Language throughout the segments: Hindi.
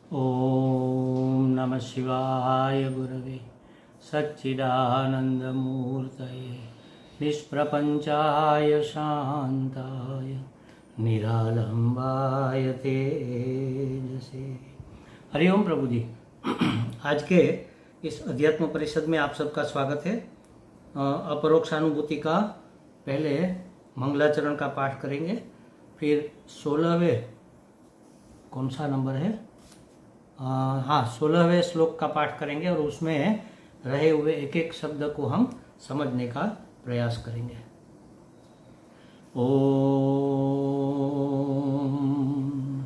ओम नमः शिवाय गुरवे सच्चिदानंदमूर्तये निष्प्रपंचाय शांताय निरालंबाय तेजसे। हरिओम प्रभु जी। आज के इस अध्यात्म परिषद में आप सबका स्वागत है। अपरोक्षानुभूति का पहले मंगलाचरण का पाठ करेंगे, फिर 16वें कौन सा नंबर है, 16वें श्लोक का पाठ करेंगे और उसमें रहे हुए एक एक शब्द को हम समझने का प्रयास करेंगे। ओम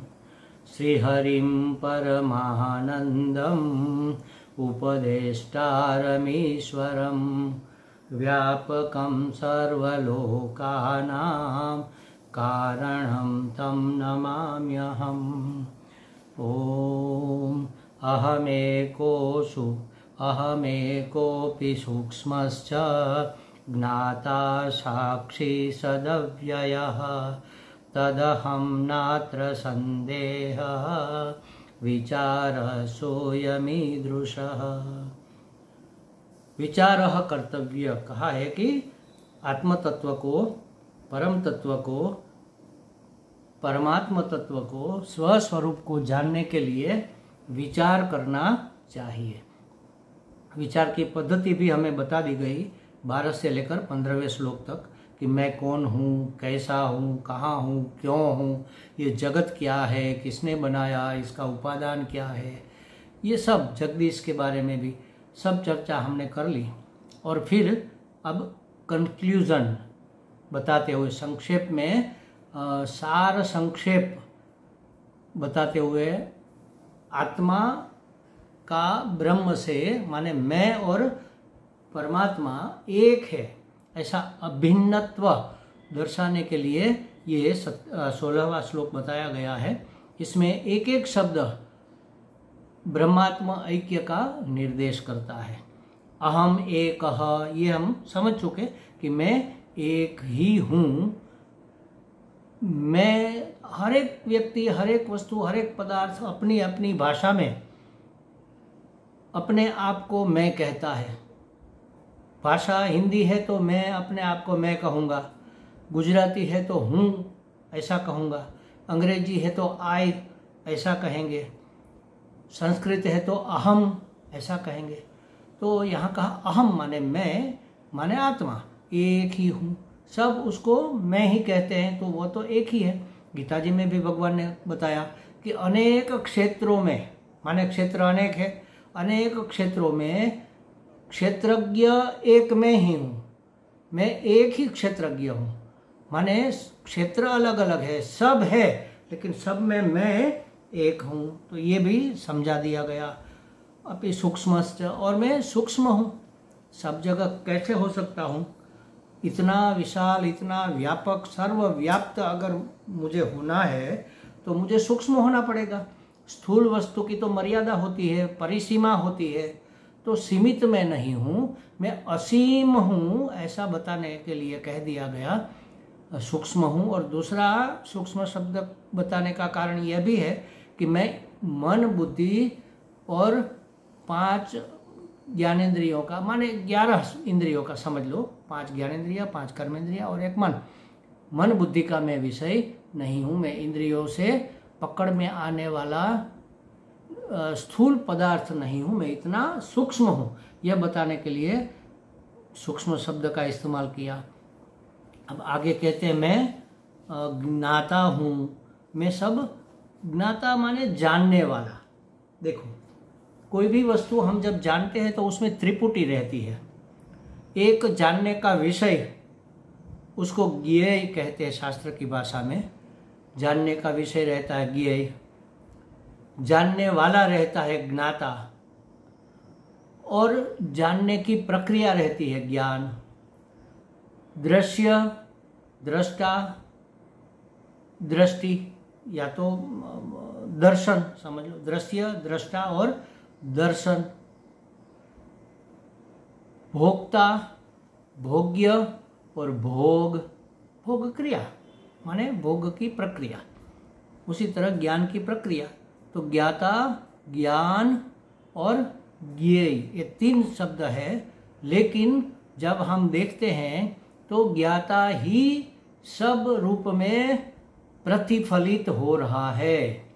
श्रीहरिं परमानंदम उपदेष्टारमीश्वरं व्यापकं सर्वलोकानां कारणं तं नमाम्यहम्। ओम अहमेकोऽपि सूक्ष्मश्च ज्ञाता साक्षी सदव्ययः तदहं नात्र संदेहः विचारः सोऽयमीदृशः। विचारः कर्तव्य कहा है कि आत्म तत्व को, परम तत्व को, परमात्मा तत्व को, स्वस्वरूप को जानने के लिए विचार करना चाहिए। विचार की पद्धति भी हमें बता दी गई 12 से लेकर 15वें श्लोक तक कि मैं कौन हूँ, कैसा हूँ, कहाँ हूँ, क्यों हूँ, ये जगत क्या है, किसने बनाया, इसका उपादान क्या है, ये सब जगदीश के बारे में भी सब चर्चा हमने कर ली। और फिर अब कंक्लूजन बताते हुए संक्षेप में सार संक्षेप बताते हुए आत्मा का ब्रह्म से, माने मैं और परमात्मा एक है, ऐसा अभिन्नत्व दर्शाने के लिए ये 16वां श्लोक बताया गया है। इसमें एक एक शब्द ब्रह्मात्मा ऐक्य का निर्देश करता है। अहम एकः, ये हम समझ चुके कि मैं एक ही हूँ। मैं, हर एक व्यक्ति, हर एक वस्तु, हर एक पदार्थ अपनी अपनी भाषा में अपने आप को मैं कहता है। भाषा हिंदी है तो मैं अपने आप को मैं कहूँगा, गुजराती है तो हूँ ऐसा कहूँगा, अंग्रेजी है तो आई ऐसा कहेंगे, संस्कृत है तो अहम ऐसा कहेंगे। तो यहाँ कहा अहम माने मैं, माने आत्मा, एक ही हूँ, सब उसको मैं ही कहते हैं, तो वो तो एक ही है। गीता जी में भी भगवान ने बताया कि अनेक क्षेत्रों में, माने क्षेत्र अनेक है, अनेक क्षेत्रों में क्षेत्रज्ञ एक मैं ही हूँ, मैं एक ही क्षेत्रज्ञ हूँ। माने क्षेत्र अलग अलग है, सब है, लेकिन सब में मैं एक हूँ। तो ये भी समझा दिया गया। अपि सूक्ष्मश्च, और मैं सूक्ष्म हूँ, सब जगह कैसे हो सकता हूँ, इतना विशाल, इतना व्यापक, सर्वव्याप्त अगर मुझे होना है तो मुझे सूक्ष्म होना पड़ेगा। स्थूल वस्तु की तो मर्यादा होती है, परिसीमा होती है, तो सीमित मैं नहीं हूँ, मैं असीम हूँ, ऐसा बताने के लिए कह दिया गया सूक्ष्म हूँ। और दूसरा सूक्ष्म शब्द बताने का कारण यह भी है कि मैं मन, बुद्धि और 5 ज्ञानेंद्रियों का, माने 11 इंद्रियों का समझ लो, 5 ज्ञानेंद्रिया, 5 कर्मेंद्रिया और 1 मन। मन बुद्धि का मैं विषय नहीं हूँ, मैं इंद्रियों से पकड़ में आने वाला स्थूल पदार्थ नहीं हूँ, मैं इतना सूक्ष्म हूँ, यह बताने के लिए सूक्ष्म शब्द का इस्तेमाल किया। अब आगे कहते हैं मैं ज्ञाता हूँ, मैं सब, ज्ञाता माने जानने वाला। देखो, कोई भी वस्तु हम जब जानते हैं तो उसमें त्रिपुटी रहती है। एक जानने का विषय, उसको ज्ञेय कहते हैं शास्त्र की भाषा में। जानने का विषय रहता है ज्ञेय, जानने वाला रहता है ज्ञाता, और जानने की प्रक्रिया रहती है ज्ञान। दृश्य, दृष्टा, दृष्टि या तो दर्शन समझ लो, दृश्य, दृष्टा और दर्शन। भोक्ता, भोग्य और भोग, भोग क्रिया माने भोग की प्रक्रिया। उसी तरह ज्ञान की प्रक्रिया। तो ज्ञाता ज्ञान और ज्ञेय, ये 3 शब्द है। लेकिन जब हम देखते हैं तो ज्ञाता ही सब रूप में प्रतिफलित हो रहा है।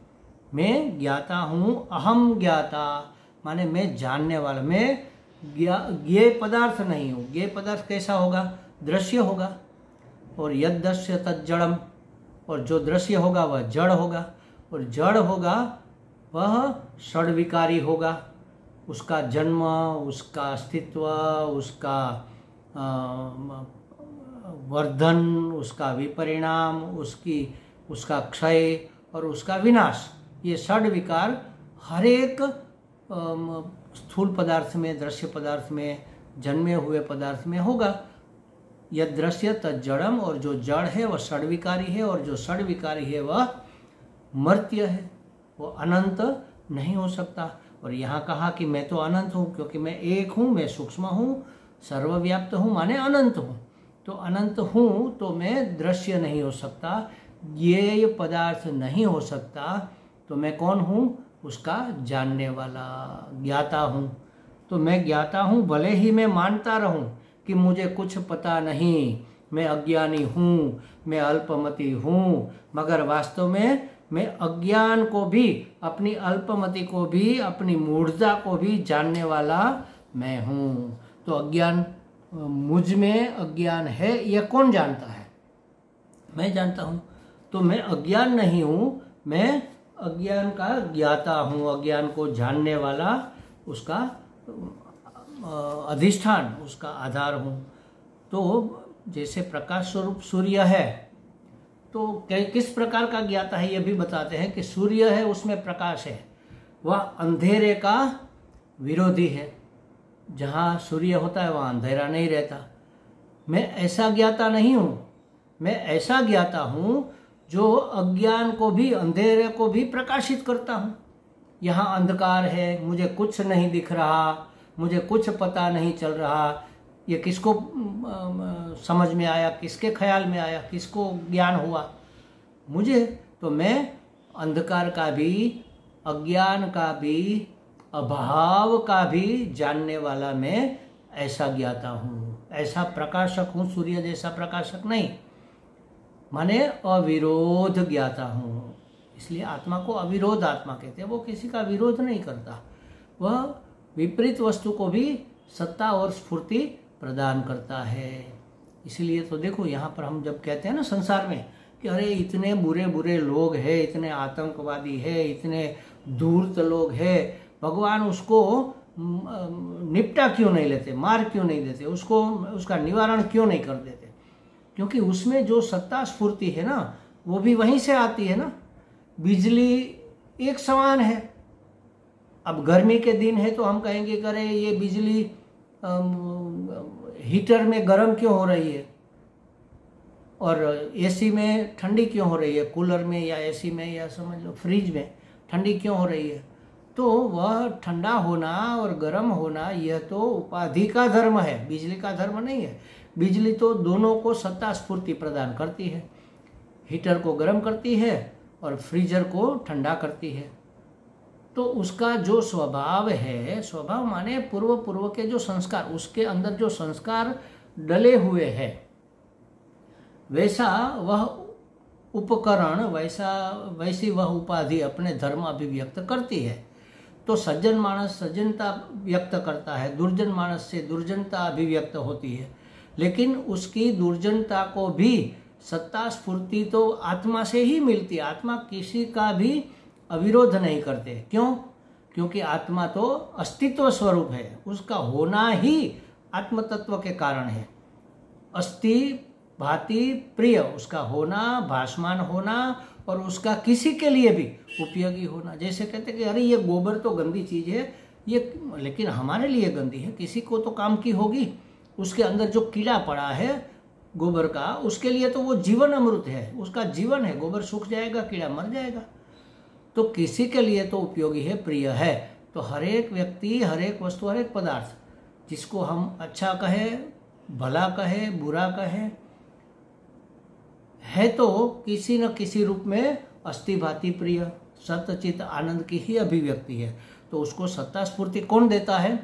मैं ज्ञाता हूँ, अहम ज्ञाता, माने मैं जानने वाला, मैं ज्ञेय पदार्थ नहीं हूँ। ज्ञेय पदार्थ कैसा होगा? दृश्य होगा। और यद दृश्य तद जड़म, और जो दृश्य होगा वह जड़ होगा, और जड़ होगा वह षड्विकारी होगा। उसका जन्म, उसका अस्तित्व, उसका वर्धन, उसका विपरिणाम, उसका क्षय और उसका विनाश, ये षड्विकार हर एक स्थूल पदार्थ में, दृश्य पदार्थ में, जन्मे हुए पदार्थ में होगा। यह दृश्य तद जड़म, और जो जड़ है वह षड्विकारी है, और जो षड्विकारी है वह मर्त्य है, वो अनंत नहीं हो सकता। और यहाँ कहा कि मैं तो अनंत हूँ, क्योंकि मैं एक हूँ, मैं सूक्ष्म हूँ, सर्वव्याप्त हूँ, माने अनंत हूँ। तो अनंत हूँ तो मैं दृश्य नहीं हो सकता, ज्ञेय पदार्थ नहीं हो सकता, तो मैं कौन हूँ? उसका जानने वाला, ज्ञाता हूँ। तो मैं ज्ञाता हूँ, भले ही मैं मानता रहूँ कि मुझे कुछ पता नहीं, मैं अज्ञानी हूँ, मैं अल्पमति हूँ, मगर वास्तव में मैं अज्ञान को भी, अपनी अल्पमति को भी, अपनी मूढ़ता को भी जानने वाला मैं हूँ। तो अज्ञान, मुझ में अज्ञान है, यह कौन जानता है? मैं जानता हूँ। तो मैं अज्ञान नहीं हूँ, मैं अज्ञान का ज्ञाता हूँ, अज्ञान को जानने वाला, उसका अधिष्ठान, उसका आधार हूँ। तो जैसे प्रकाश स्वरूप सूर्य है, तो किस प्रकार का ज्ञाता है ये भी बताते हैं कि सूर्य है, उसमें प्रकाश है, वह अंधेरे का विरोधी है। जहाँ सूर्य होता है वहाँ अंधेरा नहीं रहता। मैं ऐसा ज्ञाता नहीं हूँ, मैं ऐसा ज्ञाता हूँ जो अज्ञान को भी, अंधेरे को भी प्रकाशित करता हूँ। यहाँ अंधकार है, मुझे कुछ नहीं दिख रहा, मुझे कुछ पता नहीं चल रहा, ये किसको समझ में आया, किसके ख्याल में आया, किसको ज्ञान हुआ? मुझे। तो मैं अंधकार का भी, अज्ञान का भी, अभाव का भी जानने वाला मैं ऐसा ज्ञाता हूँ, ऐसा प्रकाशक हूँ, सूर्य जैसा प्रकाशक नहीं, माने अविरोध ज्ञाता हूँ। इसलिए आत्मा को अविरोध आत्मा कहते हैं, वो किसी का विरोध नहीं करता, वह विपरीत वस्तु को भी सत्ता और स्फूर्ति प्रदान करता है। इसलिए तो देखो यहाँ पर हम जब कहते हैं ना संसार में कि अरे इतने बुरे बुरे लोग हैं, इतने आतंकवादी है, इतने धूर्त लोग हैं, भगवान उसको निपटा क्यों नहीं लेते, मार क्यों नहीं देते, उसको, उसका निवारण क्यों नहीं कर देते? क्योंकि उसमें जो सत्ता स्फूर्ति है ना, वो भी वहीं से आती है ना। बिजली एक समान है। अब गर्मी के दिन है तो हम कहेंगे करे ये बिजली हीटर में गर्म क्यों हो रही है और एसी में ठंडी क्यों हो रही है, कूलर में या एसी में या समझ लो फ्रिज में ठंडी क्यों हो रही है? तो वह ठंडा होना और गर्म होना यह तो उपाधि का धर्म है, बिजली का धर्म नहीं है। बिजली तो दोनों को सत्ता स्फूर्ति प्रदान करती है, हीटर को गर्म करती है और फ्रीजर को ठंडा करती है। तो उसका जो स्वभाव है, स्वभाव माने पूर्व के जो संस्कार, उसके अंदर जो संस्कार डले हुए हैं, वैसा वह उपकरण, वैसी वह उपाधि अपने धर्म अभिव्यक्त करती है। तो सज्जन मानस सज्जनता व्यक्त करता है, दुर्जन मानस से दुर्जनता अभिव्यक्त होती है, लेकिन उसकी दुर्जनता को भी सत्ता स्फूर्ति तो आत्मा से ही मिलती है। आत्मा किसी का भी अविरोध नहीं करते। क्यों? क्योंकि आत्मा तो अस्तित्व स्वरूप है, उसका होना ही आत्म तत्व के कारण है। अस्ति भाति प्रिय, उसका होना, भासमान होना और उसका किसी के लिए भी उपयोगी होना। जैसे कहते कि अरे ये गोबर तो गंदी चीज है, ये लेकिन हमारे लिए गंदी है, किसी को तो काम की होगी। उसके अंदर जो कीड़ा पड़ा है गोबर का, उसके लिए तो वो जीवन अमृत है, उसका जीवन है। गोबर सूख जाएगा, कीड़ा मर जाएगा, तो किसी के लिए तो उपयोगी है, प्रिय है। तो हर एक व्यक्ति, हर एक वस्तु, हर एक पदार्थ जिसको हम अच्छा कहे, भला कहे, बुरा कहे, है तो किसी न किसी रूप में अस्ति भाति प्रिय, सत चित आनंद की ही अभिव्यक्ति है। तो उसको सत्ता स्फूर्ति कौन देता है?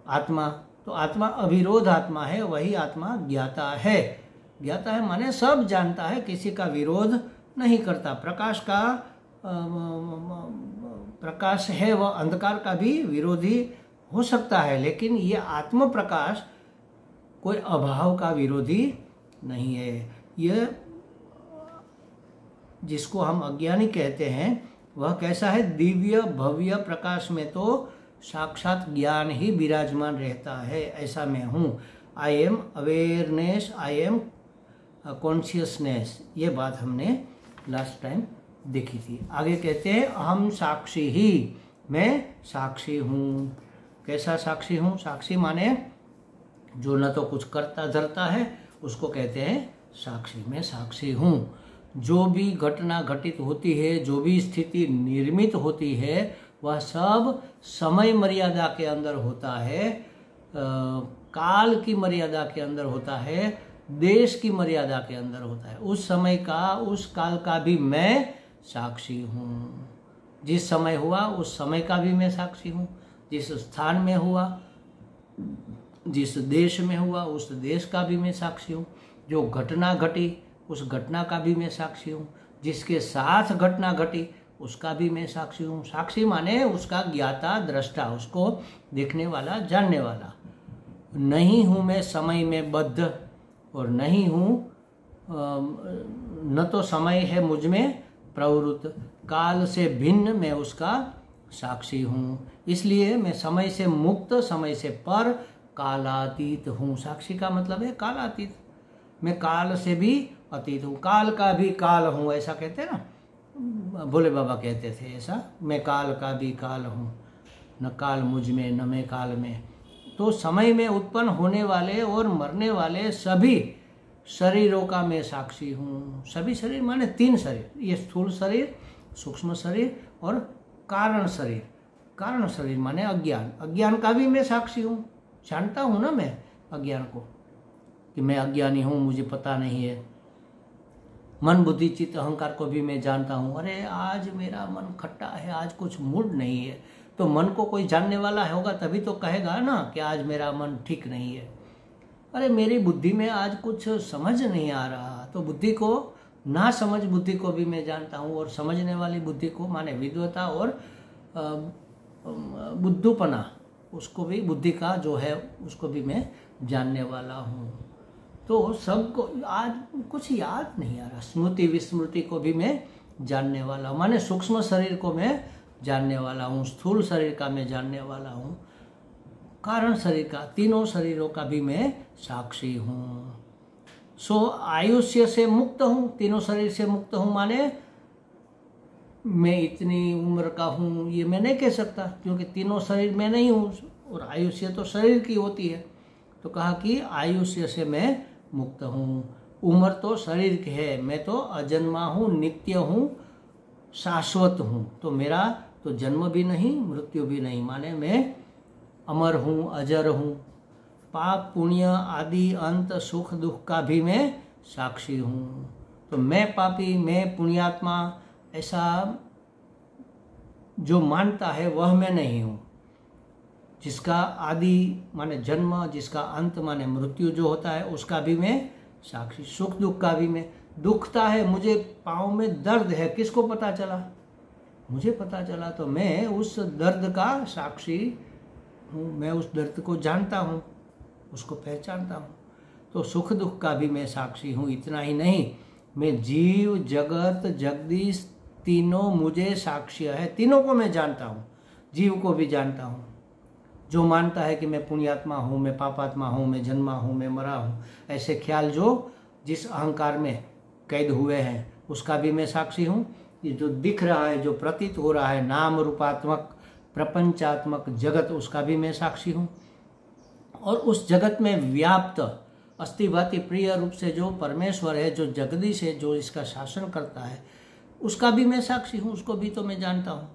आत्मा। तो आत्मा अविरोध आत्मा है, वही आत्मा ज्ञाता है। ज्ञाता है माने सब जानता है, किसी का विरोध नहीं करता। प्रकाश है वह अंधकार का भी विरोधी हो सकता है, लेकिन ये आत्म प्रकाश कोई अभाव का विरोधी नहीं है। यह जिसको हम अज्ञानी कहते हैं वह कैसा है? दिव्य भव्य प्रकाश में तो साक्षात ज्ञान ही विराजमान रहता है, ऐसा मैं हूँ। I am awareness, I am consciousness, ये बात हमने लास्ट टाइम देखी थी। आगे कहते हैं अहम साक्षी ही, मैं साक्षी हूँ। कैसा साक्षी हूँ? साक्षी माने जो न तो कुछ करता धरता है, उसको कहते हैं साक्षी। मैं साक्षी हूँ। जो भी घटना घटित होती है, जो भी स्थिति निर्मित होती है, वह सब समय मर्यादा के अंदर होता है, काल की मर्यादा के अंदर होता है, देश की मर्यादा के अंदर होता है। उस समय का, उस काल का भी मैं साक्षी हूँ। जिस समय हुआ उस समय का भी मैं साक्षी हूँ। जिस स्थान में हुआ, जिस देश में हुआ, उस देश का भी मैं साक्षी हूँ। जो घटना घटी उस घटना का भी मैं साक्षी हूँ। जिसके साथ घटना घटी उसका भी मैं साक्षी हूँ। साक्षी माने उसका ज्ञाता, दृष्टा, उसको देखने वाला, जानने वाला। नहीं हूँ मैं समय में बद्ध, और नहीं हूँ न तो समय है मुझ में प्रवृत्त। काल से भिन्न मैं उसका साक्षी हूँ। इसलिए मैं समय से मुक्त, समय से पर, कालातीत हूँ। साक्षी का मतलब है कालातीत। मैं काल से भी अतीत हूँ, काल का भी काल हूँ, ऐसा कहते हैं ना, भोले बाबा कहते थे ऐसा। मैं काल का भी काल हूँ, न काल मुझ में न मैं काल में। तो समय में उत्पन्न होने वाले और मरने वाले सभी शरीरों का मैं साक्षी हूँ। सभी शरीर माने 3 शरीर, ये स्थूल शरीर, सूक्ष्म शरीर और कारण शरीर। कारण शरीर माने अज्ञान। अज्ञान का भी मैं साक्षी हूँ। जानता हूँ ना मैं अज्ञान को, कि मैं अज्ञानी हूँ, मुझे पता नहीं है। मन बुद्धि चित्त अहंकार को भी मैं जानता हूँ। अरे आज मेरा मन खट्टा है, आज कुछ मूड नहीं है। तो मन को कोई जानने वाला होगा तभी तो कहेगा ना कि आज मेरा मन ठीक नहीं है। अरे मेरी बुद्धि में आज कुछ समझ नहीं आ रहा, तो बुद्धि को, ना समझ बुद्धि को भी मैं जानता हूँ। और समझने वाली बुद्धि को माने विद्वता और बुद्धूपना, उसको भी, बुद्धि का जो है उसको भी मैं जानने वाला हूँ। तो सबको आज कुछ याद नहीं आ रहा। स्मृति विस्मृति को भी मैं जानने वाला हूँ, माने सूक्ष्म शरीर को मैं जानने वाला हूँ, स्थूल शरीर का मैं जानने वाला हूँ, कारण शरीर का, तीनों शरीरों का भी मैं साक्षी हूँ। सो आयुष्य से मुक्त हूँ, तीनों शरीर से मुक्त हूँ, माने मैं इतनी उम्र का हूँ ये मैं नहीं कह सकता, क्योंकि तीनों शरीर में नहीं हूँ, और आयुष्य तो शरीर की होती है। तो कहा कि आयुष्य से मैं मुक्त हूँ। उम्र तो शरीर की है, मैं तो अजन्मा हूँ, नित्य हूँ, शाश्वत हूँ। तो मेरा तो जन्म भी नहीं, मृत्यु भी नहीं, माने मैं अमर हूँ, अजर हूँ। पाप पुण्य आदि अंत सुख दुख का भी मैं साक्षी हूँ। तो मैं पापी, मैं पुण्यात्मा, ऐसा जो मानता है वह मैं नहीं हूँ। जिसका आदि माने जन्म, जिसका अंत माने मृत्यु जो होता है, उसका भी मैं साक्षी। सुख दुख का भी मैं, दुखता है, मुझे पाँव में दर्द है, किसको पता चला? मुझे पता चला, तो मैं उस दर्द का साक्षी हूँ। मैं उस दर्द को जानता हूँ, उसको पहचानता हूँ। तो सुख दुख का भी मैं साक्षी हूँ। इतना ही नहीं, मैं जीव जगत जगदीश तीनों मुझे साक्ष्य है, तीनों को मैं जानता हूँ। जीव को भी जानता हूँ, जो मानता है कि मैं पुण्यात्मा हूँ, मैं पापात्मा हूँ, मैं जन्मा हूँ, मैं मरा हूँ, ऐसे ख्याल जो जिस अहंकार में कैद हुए हैं, उसका भी मैं साक्षी हूँ। ये जो दिख रहा है, जो प्रतीत हो रहा है, नाम रूपात्मक प्रपंचात्मक जगत, उसका भी मैं साक्षी हूँ। और उस जगत में व्याप्त अस्थिभाति प्रिय रूप से जो परमेश्वर है, जो जगदीश है, जो इसका शासन करता है, उसका भी मैं साक्षी हूँ, उसको भी तो मैं जानता हूँ।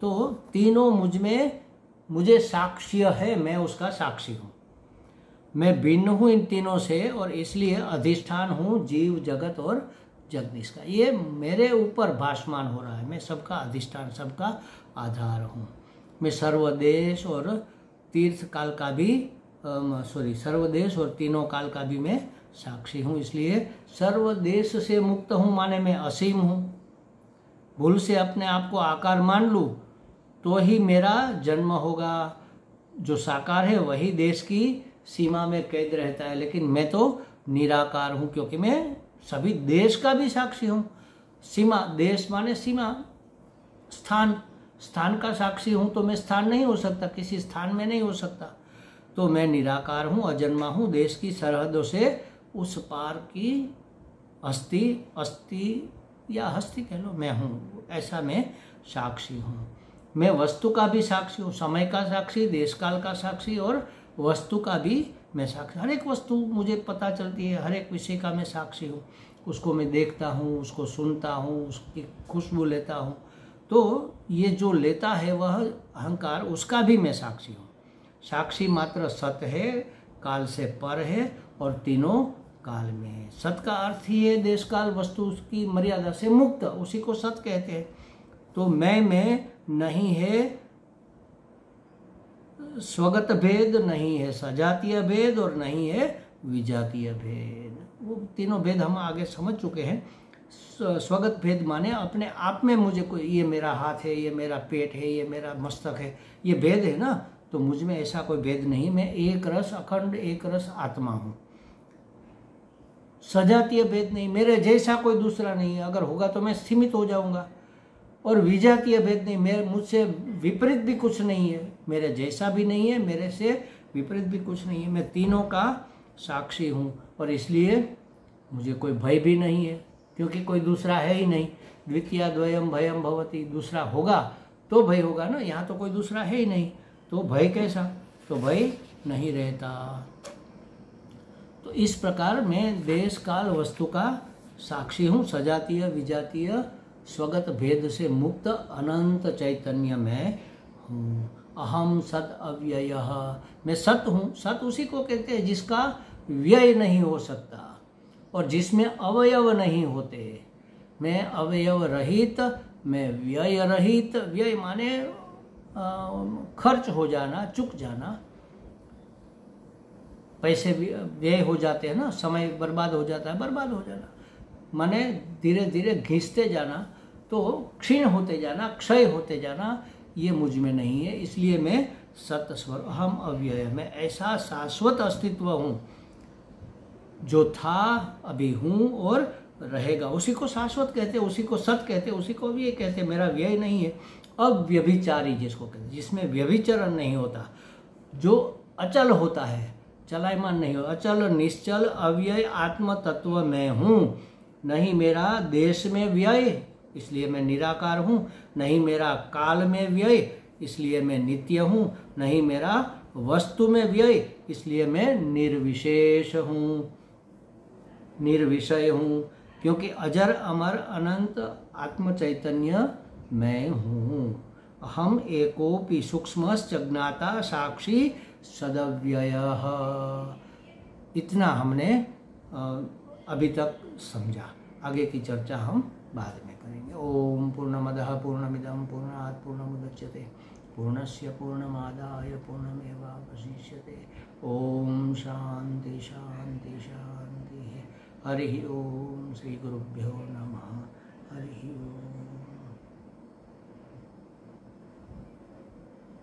तो तीनों मुझ में मुझे साक्ष्य है, मैं उसका साक्षी हूँ। मैं भिन्न हूँ इन तीनों से, और इसलिए अधिष्ठान हूँ जीव जगत और जगदीश का। ये मेरे ऊपर भासमान हो रहा है। मैं सबका अधिष्ठान, सबका आधार हूँ। मैं सर्वदेश और तीर्थ काल का भी सर्वदेश और तीनों काल का भी मैं साक्षी हूँ। इसलिए सर्वदेश से मुक्त हूँ माने मैं असीम हूँ। भूल से अपने आप को आकार मान लूँ तो ही मेरा जन्म होगा। जो साकार है वही देश की सीमा में कैद रहता है, लेकिन मैं तो निराकार हूँ क्योंकि मैं सभी देश का भी साक्षी हूँ। सीमा, देश माने सीमा, स्थान, स्थान का साक्षी हूँ तो मैं स्थान नहीं हो सकता, किसी स्थान में नहीं हो सकता। तो मैं निराकार हूँ, अजन्मा हूँ, देश की सरहदों से उस पार की अस्थि या हस्ती कह लो मैं हूँ, ऐसा मैं साक्षी हूँ। मैं वस्तु का भी साक्षी हूँ, समय का साक्षी, देश काल का साक्षी और वस्तु का भी मैं साक्षी। हर एक वस्तु मुझे पता चलती है, हर एक विषय का मैं साक्षी हूँ। उसको मैं देखता हूँ, उसको सुनता हूँ, उसकी खुशबू लेता हूँ। तो ये जो लेता है वह अहंकार, उसका भी मैं साक्षी हूँ। साक्षी मात्र सत है, काल से पर है और तीनों काल में है। सत का अर्थ ही है देश काल वस्तु की मर्यादा से मुक्त, उसी को सत कहते हैं। तो मैं में नहीं है स्वगत भेद, नहीं है सजातीय भेद और नहीं है विजातीय भेद। वो तीनों भेद हम आगे समझ चुके हैं। स्वगत भेद माने अपने आप में मुझे कोई, ये मेरा हाथ है, ये मेरा पेट है, ये मेरा मस्तक है, ये भेद है ना, तो मुझ में ऐसा कोई भेद नहीं। मैं एक रस अखंड एक रस आत्मा हूँ। सजातीय भेद नहीं, मेरे जैसा कोई दूसरा नहीं है, अगर होगा तो मैं सीमित हो जाऊंगा। और विजातीय भेद नहीं, मेरे मुझसे विपरीत भी कुछ नहीं है, मेरे जैसा भी नहीं है, मेरे से विपरीत भी कुछ नहीं है। मैं तीनों का साक्षी हूँ और इसलिए मुझे कोई भय भी नहीं है, क्योंकि कोई दूसरा है ही नहीं। द्वितीया द्वयम भयम भवति, दूसरा होगा तो भय होगा ना, यहाँ तो कोई दूसरा है ही नहीं, तो भय कैसा, तो भय नहीं रहता। तो इस प्रकार मैं देश काल वस्तु का साक्षी हूँ, सजातीय विजातीय स्वगत भेद से मुक्त अनंत चैतन्य में हूँ। अहम सत अव्यय, मैं सत हूँ। सत उसी को कहते हैं जिसका व्यय नहीं हो सकता और जिसमें अवयव नहीं होते। मैं अवयव रहित, मैं व्यय रहित। व्यय माने खर्च हो जाना, चुक जाना, पैसे व्यय हो जाते हैं ना, समय बर्बाद हो जाता है, बर्बाद हो जाना माने धीरे धीरे घिसते जाना, तो क्षीण होते जाना, क्षय होते जाना, ये मुझ में नहीं है। इसलिए मैं सत स्वर अहम अव्यय, मैं ऐसा शाश्वत अस्तित्व हूँ जो था, अभी हूँ और रहेगा। उसी को शाश्वत कहते हैं, उसी को सत कहते हैं, उसी को भी ये कहते हैं। मेरा व्यय नहीं है। अव्यभिचारी जिसको कहते हैं, जिसमें व्यभिचरण नहीं होता, जो अचल होता है, चलायमान नहीं हो, अचल निश्चल अव्यय आत्म तत्व मैं हूँ। नहीं मेरा देश में व्यय, इसलिए मैं निराकार हूँ। नहीं मेरा काल में व्यय, इसलिए मैं नित्य हूँ। नहीं मेरा वस्तु में व्यय, इसलिए मैं निर्विशेष हूँ, निर्विषय हूँ, क्योंकि अजर अमर अनंत आत्म चैतन्य मैं हूँ। हम एकोपि सूक्ष्मश्च ज्ञाता साक्षी सदव्ययः। इतना हमने अभी तक समझा। आगे की चर्चा हम बाद में करेंगे। ओम पूर्णमदः पूर्णमिदं पूर्णात् पूर्णमुदच्यते पूर्णस्य पूर्णमादाय पूर्णमेवावशिष्यते। ओम शांति शांति शांति। हरि ओम। श्री गुरुभ्यो नमः। हरि ओम।